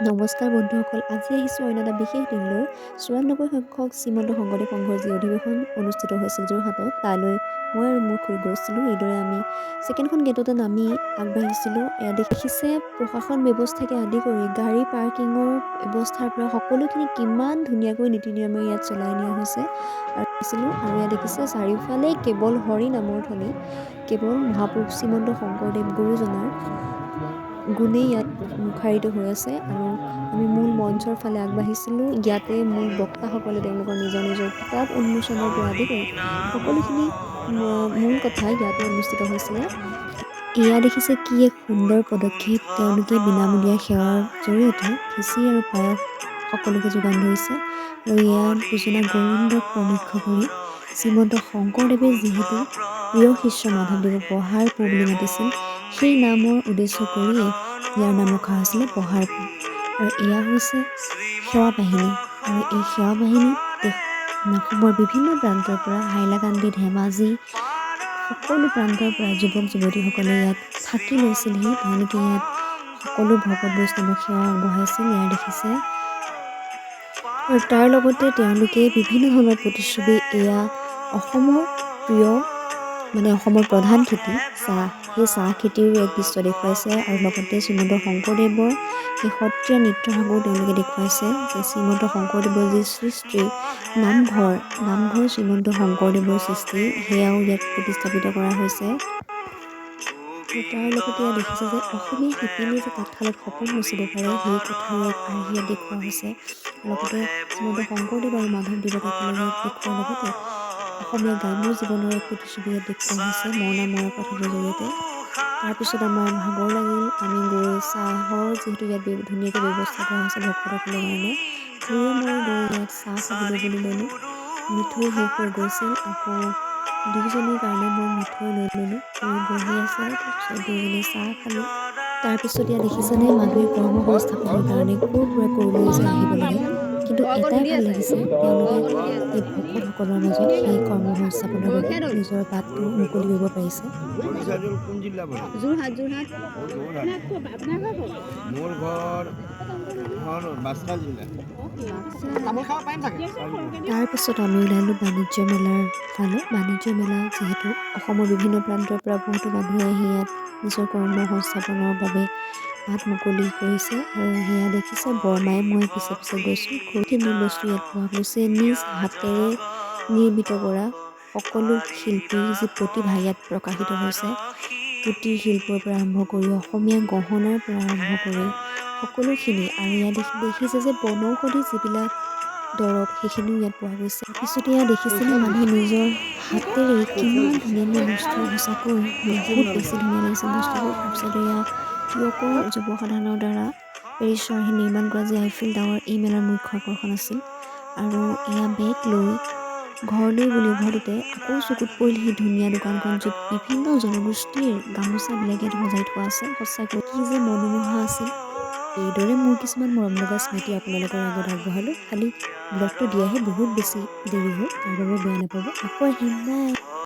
নমস্কাৰ বন্ধুসকল, আজি আহিছোঁ অন্য এটা বিশেষ দিনলৈ। ৯৪ সংখ্যক শ্ৰীমন্ত শংকৰদেৱ সংঘৰ যি অধিৱেশন অনুষ্ঠিত হৈছিল যোৰহাটত, তালৈ মই আৰু মোৰ খুৰী গৈছিলোঁ। এইদৰে আমি ছেকেণ্ডখন গেটতে নামি আগবাঢ়িছিলোঁ। এয়া দেখিছে প্ৰশাসন ব্যৱস্থাকে আদি কৰি গাড়ী পাৰ্কিঙৰ ব্যৱস্থাৰ পৰা সকলোখিনি কিমান ধুনীয়াকৈ নীতি নিয়মেৰে ইয়াত চলাই নিয়া হৈছে আৰু ইয়াত দেখিছে চাৰিওফালে কেৱল হৰি নামৰ ধ্বনি, কেৱল মহাপুৰুষ শ্ৰীমন্ত শংকৰদেৱ গুৰুজনাৰ গুণেই ইয়াত মুখাৰিত হৈ আছে। আৰু আমি মূল মঞ্চৰ ফালে আগবাঢ়িছিলোঁ। ইয়াতে মূল বক্তাসকলে তেওঁলোকৰ নিজৰ নিজৰ কিতাপ উন্মোচনৰ পৰা আদি কৰি সকলোখিনি মূল কথা ইয়াতে অনুষ্ঠিত হৈছিলে। এয়া দেখিছে কি এক সুন্দৰ পদক্ষেপ। তেওঁলোকে বিনামূলীয়া সেৱাৰ জৰিয়তে খিচিৰি আৰু পায়স সকলোকে যোগান ধৰিছে। আৰু এয়া দুজনা গৌৰৱক প্ৰমুখ্য কৰি শ্ৰীমন্ত শংকৰদেৱে যিহেতু প্ৰিয় শিষ্য মাধৱদেৱক পঢ়াৰ পো বুলি মাতিছিল, সেই নামৰ উদ্দেশ্য কৰিয়ে ইয়াৰ নাম ৰখা হৈছিলে পঢ়াৰ পো। আৰু এয়া হৈছে সেৱা বাহিনী, আৰু এই সেৱা বাহিনীত অসমৰ বিভিন্ন প্ৰান্তৰ পৰা হাইলাকান্দি, ধেমাজি সকলো প্ৰান্তৰ পৰা যুৱক যুৱতীসকলে ইয়াত থাকি লৈছিলহি। তেওঁলোকে ইয়াত সকলো ভকত বৈষ্ণৱক সেৱা আগবঢ়াইছিল। ইয়াৰ দেখিছে আৰু তাৰ লগতে তেওঁলোকে বিভিন্ন ধৰণৰ প্ৰতিচ্ছবি, এয়া অসমৰ প্ৰিয় অসমৰ প্ৰধান খেতি চাহ, সেই চাহ খেতিৰো এক দৃশ্য দেখুৱাইছে। আৰু লগতে শ্ৰীমন্ত শংকৰদেৱৰ সেই সত্ৰীয়া নৃত্যভাগো তেওঁলোকে দেখুৱাইছে যে শ্ৰীমন্ত শংকৰদেৱৰ যি সৃষ্টি নামঘৰ শ্ৰীমন্ত শংকৰদেৱৰ সৃষ্টি, সেয়াও ইয়াত প্ৰতিস্থাপিত কৰা হৈছে। তাৰ লগতে ইয়াত দেখিছে যে অসমীয়া শিপিনীয়ে যে তাঁতশালত সপোন ৰচিব পাৰে, সেই কথাও ইয়াত ইয়াত দেখুওৱা হৈছে। লগতে শ্ৰীমন্ত শংকৰদেৱ আৰু মাধৱদেৱক একেলগে দেখুওৱাৰ লগতে অসমীয়া গ্ৰাম্য জীৱনৰ এক প্ৰতিচ্ছবি ইয়াত দেখুওৱা হৈছে মৰণা মৰা কথাটোৰ জৰিয়তে। তাৰপিছত আমাৰ ভাগৰ লাগিল, আমি গৈ চাহৰ যিহেতু ইয়াত ধুনীয়াকৈ ব্যৱস্থা কৰা হৈছে ভকতসকলৰ কাৰণে, খুৰীয়ে মই গৈ ইয়াত চাহ খাবলৈ বুলি ল'লোঁ। মিঠৈ শেষ হৈ গৈছিল, আকৌ দুয়োজনীৰ কাৰণে মই মিঠৈ লৈ ল'লোঁ। খুৰী বহি আছে, তাৰপিছত দুয়োজনী চাহ খালোঁ। তাৰপিছত ইয়াত দেখিছেনে মানুহে কৰ্ম সংস্থাপনৰ কাৰণে ক'ৰ পৰা ক'লৈ যে আহিব লাগে, কিন্তু এটাই ভাল লাগিছে তেওঁলোকে এই ভকতসকলৰ মাজত সেই কৰ্ম সংস্থাপনৰ বাবে নিজৰ বাটটো মুকলি কৰিব পাৰিছে। যোৰহাট মোৰ ঘৰ বাক্সা জিলা। তাৰপিছত আমি ওলালোঁ বাণিজ্য মেলাৰ ফালে। বাণিজ্য মেলা যিহেতু অসমৰ বিভিন্ন প্ৰান্তৰ পৰা বহুতো মানুহে আহি ইয়াত নিজৰ কৰ্ম সংস্থাপনৰ বাবে বাট মুকলি কৰিছে। আৰু সেয়া দেখিছে বৰমাই মই পিছে পিছে গৈছোঁ। বহুতখিনি বস্তু ইয়াত পোৱা গৈছে, নিজ হাতেৰে নিৰ্মিত কৰা সকলো শিল্পীৰ যি প্ৰতিভা ইয়াত প্ৰকাশিত হৈছে। কুটীৰ শিল্পৰ পৰা আৰম্ভ কৰি অসমীয়া গহনাৰ পৰা আৰম্ভ কৰি সকলোখিনি। আৰু ইয়াত দেখিছে যে বনৌষধি যিবিলাক দৰৱ, সেইখিনিও ইয়াত পোৱা গৈছে। তাৰপিছতে ইয়াত দেখিছিলে মানুহে নিজৰ হাতেৰে কিমান ধুনীয়া ধুনীয়া বস্তু, সঁচাকৈ বহুত বেছি ধুনীয়া লাগিছে বস্তুবোৰ। তাৰপিছতে এয়া তিয়কৰ যুৱ সাধাৰণৰ দ্বাৰা পেৰিছৰ আহি নিৰ্মাণ কৰা যি আইফিল টাৱাৰ, এই মেলাৰ মুখ্য আকৰ্ষণ আছিল। আৰু এয়া বেগ লৈ ঘৰলৈ বুলি উভতোতে আকৌ চকুত পৰিল সেই ধুনীয়া দোকানখন, য'ত বিভিন্ন জনগোষ্ঠীৰ গামোচাবিলাক ইয়াত সজাই থোৱা আছে। সঁচাকৈ কি যে মনোমোহা আছিল। এইদৰে মোৰ কিছুমান মৰম লগা স্মৃতি আপোনালোকৰ আগত আগবঢ়ালোঁ। খালি ব্লগটো দিয়াহে বহুত বেছি দেৰি হ'ল, তাৰ বাবে বেয়া নাপাব। আকৌ আহিম, বাই।